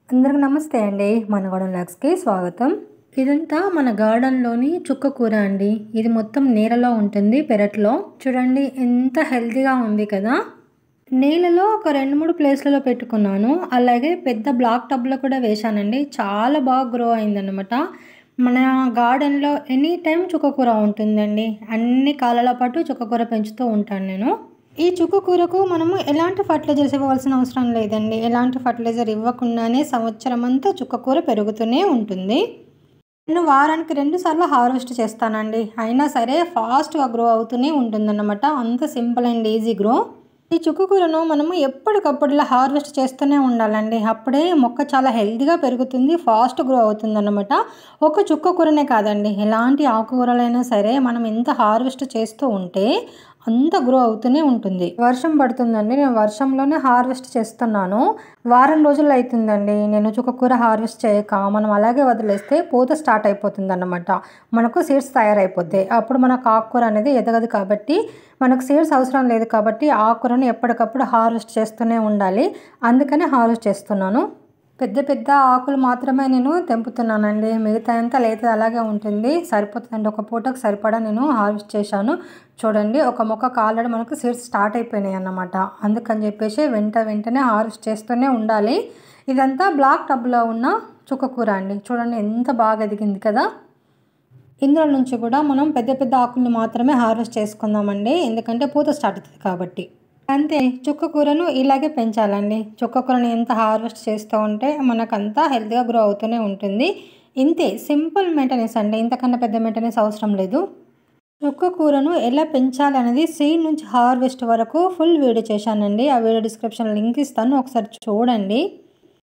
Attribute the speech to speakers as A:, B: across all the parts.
A: అందరికి నమస్తే అండి. మన గార్డెన్ లాగ్స్‌కి స్వాగతం. ఇదంతా మన గార్డెన్‌లోని చుక్క కూర అండి. ఇది మొత్తం నీడలో ఉంటుంది పెరట్లో. చూడండి ఎంత హెల్తీగా ఉంది కదా! నీళ్ళలో ఒక 2, 3 ప్లేస్‌లలో పెట్టుకున్నాను. అలాగే పెద్ద బ్లాక్ టబ్‌లో కూడా వేశానండి. చాలా బాగా గ్రో అయిందనమాట. మన గార్డెన్‌లో ఎనీ టైమ్ చుక్క కూర ఉంటుందండి. అన్ని కాలాల పాటు చుక్క కూర పెంచుతూ ఉంటాను నేను. ఈ చుక్క కూరకు మనము ఎలాంటి ఫర్టిలైజర్స్ ఇవ్వాల్సిన అవసరం లేదండి. ఎలాంటి ఫర్టిలైజర్ ఇవ్వకుండానే సంవత్సరమంతా చుక్క కూర పెరుగుతూనే ఉంటుంది. నేను వారానికి 2 సార్లు హార్వెస్ట్ చేస్తానండి. అయినా సరే ఫాస్ట్‌గా గ్రో అవుతూనే ఉంటుందన్నమాట. అంత సింపుల్ అండ్ ఈజీ గ్రో. ఈ చుక్క కూరను మనము ఎప్పటికప్పుడు ఇలా హార్వెస్ట్ చేస్తూనే ఉండాలండి. అప్పుడే మొక్క చాలా హెల్తీగా పెరుగుతుంది. ఫాస్ట్ గ్రో అవుతుందన్నమాట. ఒక చుక్క కూరనే కాదండి. ఎలాంటి ఆకుకూరలైనా సరే మనం ఎంత హార్వెస్ట్ చేస్తూ ఉంటే అంత గ్రో అవుతూనే ఉంటుంది. వర్షం పడుతుందండి. నేను వర్షంలోనే హార్వెస్ట్ చేస్తున్నాను. వారం రోజులు అవుతుందండి నేను చుక్క కూర హార్వెస్ట్ చేయక. మనం అలాగే వదిలేస్తే పూత స్టార్ట్ అయిపోతుందన్నమాట. మనకు సీడ్స్ తయారైపోతాయి. అప్పుడు మనకు ఆకుకూర అనేది ఎదగదు కాబట్టి మనకు సీడ్స్ అవసరం లేదు కాబట్టి ఆకుకూరను ఎప్పటికప్పుడు హార్వెస్ట్ చేస్తూనే ఉండాలి. అందుకనే హార్వెస్ట్ చేస్తున్నాను. పెద్ద పెద్ద ఆకులు మాత్రమే నేను తెంపుతున్నానండి. మిగతా అంతా లేతది అలాగే ఉంటుంది. సరిపోతుందండి. ఒక పూటకు సరిపడా నేను హార్వెస్ట్ చేశాను. చూడండి ఒక మొక్కకు ఆల్రెడీ మనకు సీడ్స్ స్టార్ట్ అయిపోయినాయి అన్నమాట. అందుకని చెప్పేసి వెంటనే హార్వెస్ట్ చేస్తూనే ఉండాలి. ఇదంతా బ్లాక్ టబ్లో ఉన్న చుక్క కూర అండి. చూడండి ఎంత బాగా ఎదిగింది కదా! ఇందులో నుంచి కూడా మనం పెద్ద పెద్ద ఆకుల్ని మాత్రమే హార్వెస్ట్ చేసుకుందామండి. ఎందుకంటే పూత స్టార్ట్ అవుతుంది కాబట్టి. అంతే చుక్క కూరను ఇలాగే పెంచాలండి. చుక్క కూరని ఎంత హార్వెస్ట్ చేస్తూ ఉంటే మనకంతా హెల్తీగా గ్రో అవుతూనే ఉంటుంది. ఇంతే సింపుల్ మెయింటెనెన్స్ అండి. ఇంతకన్నా పెద్ద మెయింటెనెన్స్ అవసరం లేదు. చుక్క కూరను ఎలా పెంచాలి అనేది సీడ్ నుంచి హార్వెస్ట్ వరకు ఫుల్ వీడియో చేశానండి. ఆ వీడియో డిస్క్రిప్షన్లో లింక్ ఇస్తాను. ఒకసారి చూడండి.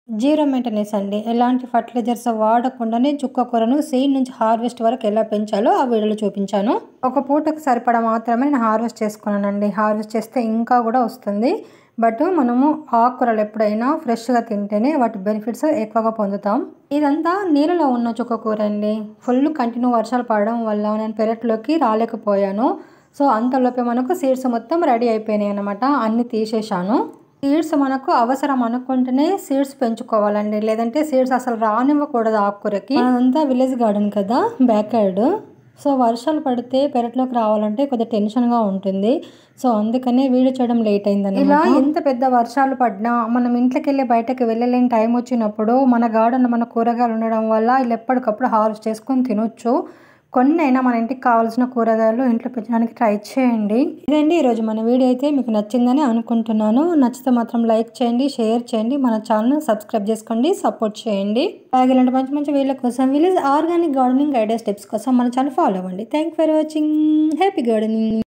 A: జీరో మెయింటెనెన్స్ అండి. ఎలాంటి ఫర్టిలైజర్స్ వాడకుండానే చుక్క కూరను సీడ్ నుంచి హార్వెస్ట్ వరకు ఎలా పెంచాలో ఆ వీడియోలో చూపించాను. ఒక పూటకు సరిపడా మాత్రమే నేను హార్వెస్ట్ చేసుకున్నానండి. హార్వెస్ట్ చేస్తే ఇంకా కూడా వస్తుంది. బట్ మనము ఆకుకూరలు ఎప్పుడైనా ఫ్రెష్గా తింటేనే వాటి బెనిఫిట్స్ ఎక్కువగా పొందుతాం. ఇదంతా నీళ్ళలో ఉన్న చుక్క కూర అండి. ఫుల్ కంటిన్యూ వర్షాలు పడడం వల్ల నేను పెరట్లోకి రాలేకపోయాను. సో అంతలోపే మనకు సీడ్స్ మొత్తం రెడీ అయిపోయినాయి అన్నమాట. అన్నీ తీసేశాను. సీడ్స్ మనకు అవసరం అనుకుంటేనే సీడ్స్ పెంచుకోవాలండి. లేదంటే సీడ్స్ అసలు రానివ్వకూడదు ఆకుకూరకి. అదంతా విలేజ్ గార్డెన్ కదా, బ్యాక్ యార్డ్. సో వర్షాలు పడితే పెరట్లోకి రావాలంటే కొద్దిగా టెన్షన్గా ఉంటుంది. సో అందుకనే వీడియో చేయడం లేట్ అయిందన్నమాట. ఇలా ఎంత పెద్ద వర్షాలు పడినా మనం ఇంట్లోకి వెళ్ళి బయటకు వెళ్ళలేని టైం వచ్చినప్పుడు మన గార్డెన్ మన కూరగాయలు ఉండడం వల్ల ఇలా ఎప్పటికప్పుడు హార్వెస్ట్ చేసుకొని తినొచ్చు. కొన్ని అయినా మన ఇంటికి కావాల్సిన కూరగాయలు ఇంట్లో పెంచడానికి ట్రై చేయండి. ఇదండి ఈరోజు మన వీడియో అయితే మీకు నచ్చిందని అనుకుంటున్నాను. నచ్చితే మాత్రం లైక్ చేయండి, షేర్ చేయండి, మన ఛానల్ సబ్స్క్రైబ్ చేసుకోండి, సపోర్ట్ చేయండి. అలాగే ఇలాంటి మంచి మంచి వీడియోల కోసం village organic gardening ideas tips కోసం మన ఛానల్ ఫాలో అవ్వండి. Thank for watching. Happy gardening.